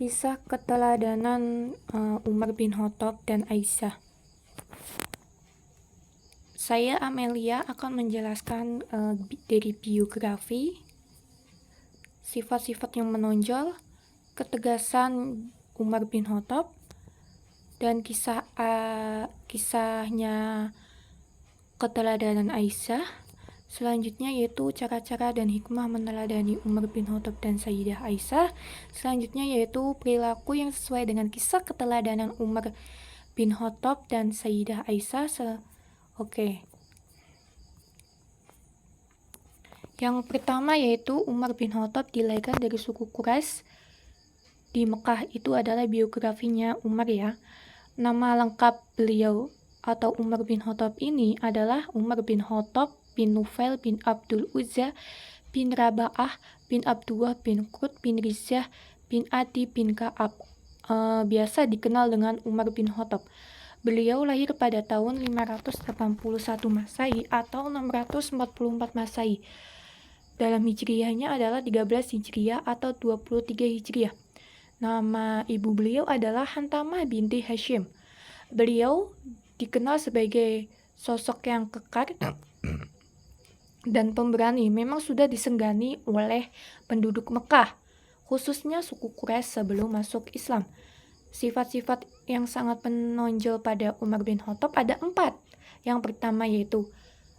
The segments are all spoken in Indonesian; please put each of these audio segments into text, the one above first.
Kisah keteladanan Umar bin Khattab dan Aisyah. Saya Amelia akan menjelaskan dari biografi, sifat-sifat yang menonjol, ketegasan Umar bin Khattab, dan kisahnya keteladanan Aisyah. Selanjutnya yaitu cara-cara dan hikmah meneladani Umar bin Khattab dan Sayyidah Aisyah. Selanjutnya yaitu perilaku yang sesuai dengan kisah keteladanan Umar bin Khattab dan Sayyidah Aisyah. Oke. Yang pertama yaitu Umar bin Khattab dilahirkan dari suku Quraisy di Mekah. Itu adalah biografinya Umar ya. Nama lengkap beliau atau Umar bin Khattab ini adalah Umar bin Khattab bin Nufail bin Abdul Uzza bin Raba'ah bin Abdullah bin Qurt bin Rizah bin Adi bin Ka'ab. Biasa dikenal dengan Umar bin Khattab. Beliau lahir pada tahun 581 Masehi atau 644 Masehi. Dalam Hijriyahnya adalah 13 Hijriyah atau 23 Hijriyah. Nama ibu beliau adalah Hantamah binti Hashim. Beliau dikenal sebagai sosok yang kekar dan pemberani. Memang sudah disenggani oleh penduduk Mekah, khususnya suku Quraisy sebelum masuk Islam. Sifat-sifat yang sangat menonjol pada Umar bin Khattab ada 4. Yang pertama yaitu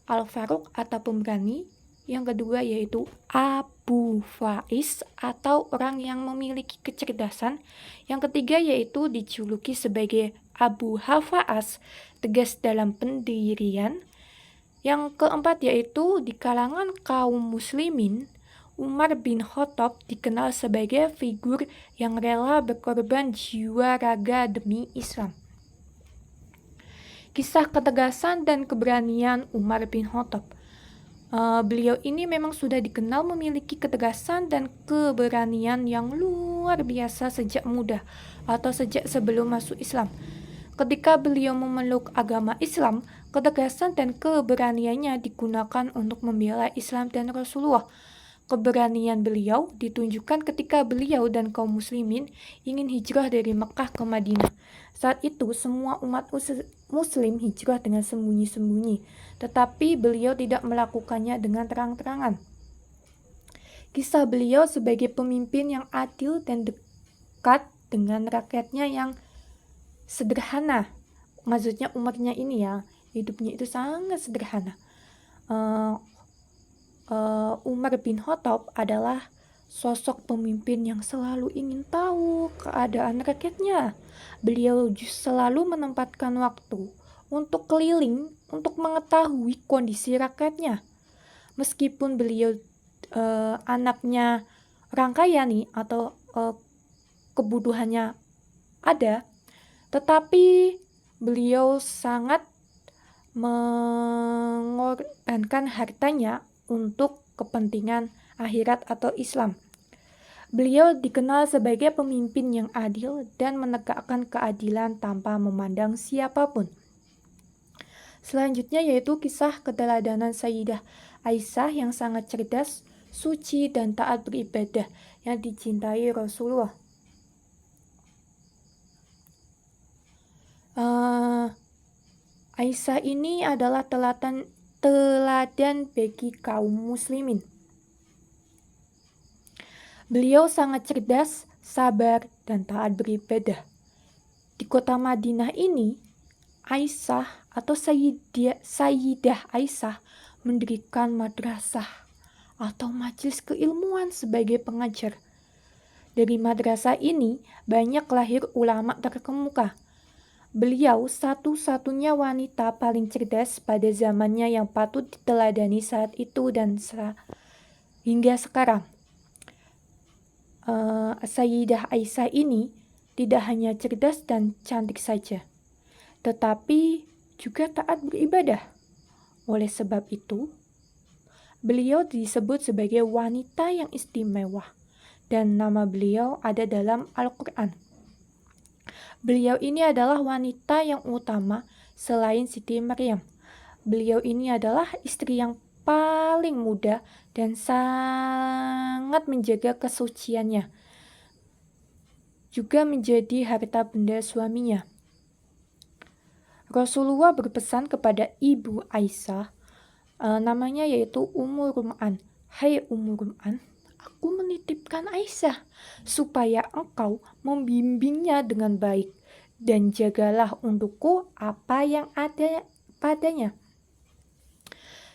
Al-Faruq atau pemberani. Yang kedua yaitu Abu Faiz atau orang yang memiliki kecerdasan. Yang ketiga yaitu dijuluki sebagai Abu Hafa'as, tegas dalam pendirian. Yang keempat yaitu di kalangan kaum muslimin, Umar bin Khattab dikenal sebagai figur yang rela berkorban jiwa raga demi Islam. Kisah ketegasan dan keberanian Umar bin Khattab. Beliau ini memang sudah dikenal memiliki ketegasan dan keberanian yang luar biasa sejak muda atau sejak sebelum masuk Islam. Ketika beliau memeluk agama Islam, ketegasan dan keberaniannya digunakan untuk membela Islam dan Rasulullah. Keberanian beliau ditunjukkan ketika beliau dan kaum muslimin ingin hijrah dari Mekah ke Madinah. Saat itu semua umat muslim hijrah dengan sembunyi-sembunyi, tetapi beliau tidak melakukannya dengan terang-terangan. Kisah beliau sebagai pemimpin yang adil dan dekat dengan rakyatnya yang sederhana. Maksudnya Umarnya ini ya, hidupnya itu sangat sederhana. Umar bin Khattab adalah sosok pemimpin yang selalu ingin tahu keadaan rakyatnya. Beliau selalu menempatkan waktu untuk keliling untuk mengetahui kondisi rakyatnya. Meskipun beliau anaknya orang kaya nih atau kebutuhannya ada, tetapi beliau sangat mengorbankan hartanya untuk kepentingan akhirat atau Islam. Beliau dikenal sebagai pemimpin yang adil dan menegakkan keadilan tanpa memandang siapapun. Selanjutnya yaitu kisah keteladanan Sayyidah Aisyah yang sangat cerdas, suci, dan taat beribadah yang dicintai Rasulullah. Aisyah ini adalah teladan bagi kaum muslimin. Beliau sangat cerdas, sabar, dan taat beribadah. Di kota Madinah ini, Aisyah atau Sayyidah Aisyah mendirikan madrasah atau majelis keilmuan sebagai pengajar. Dari madrasah ini banyak lahir ulama terkemuka. Beliau satu-satunya wanita paling cerdas pada zamannya yang patut diteladani saat itu dan hingga sekarang. Sayyidah Aisyah ini tidak hanya cerdas dan cantik saja, tetapi juga taat beribadah. Oleh sebab itu, beliau disebut sebagai wanita yang istimewa dan nama beliau ada dalam Al-Quran. Beliau ini adalah wanita yang utama selain Siti Maryam. Beliau ini adalah istri yang paling muda dan sangat menjaga kesuciannya. juga menjadi harta benda suaminya. Rasulullah berpesan kepada Ibu Aisyah, namanya yaitu Ummu Rum'an. Hai Ummu Rum'an, aku menitipkan Aisyah supaya engkau membimbingnya dengan baik dan jagalah untukku apa yang ada padanya.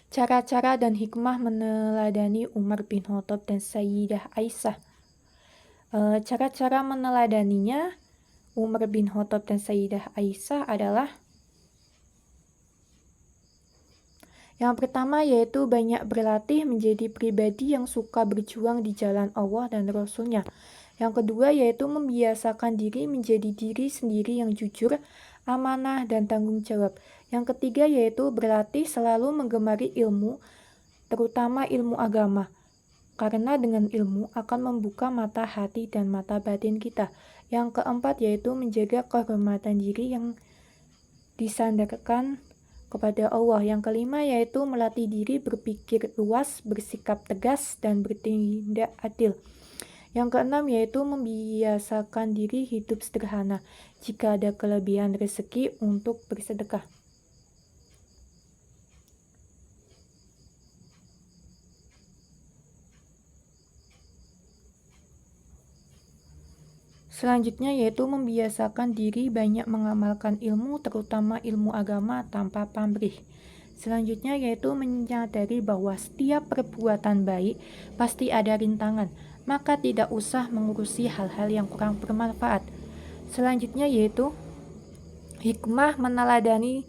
Cara-cara dan hikmah meneladani Umar bin Khattab dan Sayyidah Aisyah. Cara-cara meneladaninya Umar bin Khattab dan Sayyidah Aisyah adalah yang pertama yaitu banyak berlatih menjadi pribadi yang suka berjuang di jalan Allah dan Rasul-Nya. Yang kedua yaitu membiasakan diri menjadi diri sendiri yang jujur, amanah, dan tanggung jawab. Yang ketiga yaitu berlatih selalu menggemari ilmu, terutama ilmu agama. Karena dengan ilmu akan membuka mata hati dan mata batin kita. Yang keempat yaitu menjaga kehormatan diri yang disandarkan kepada Allah. Yang kelima yaitu melatih diri berpikir luas, bersikap tegas, dan bertindak adil. Yang keenam yaitu membiasakan diri hidup sederhana. Jika ada kelebihan rezeki untuk bersedekah. Selanjutnya yaitu membiasakan diri banyak mengamalkan ilmu, terutama ilmu agama tanpa pamrih. Selanjutnya yaitu menyadari bahwa setiap perbuatan baik pasti ada rintangan, maka tidak usah mengurusi hal-hal yang kurang bermanfaat. Selanjutnya yaitu hikmah meneladani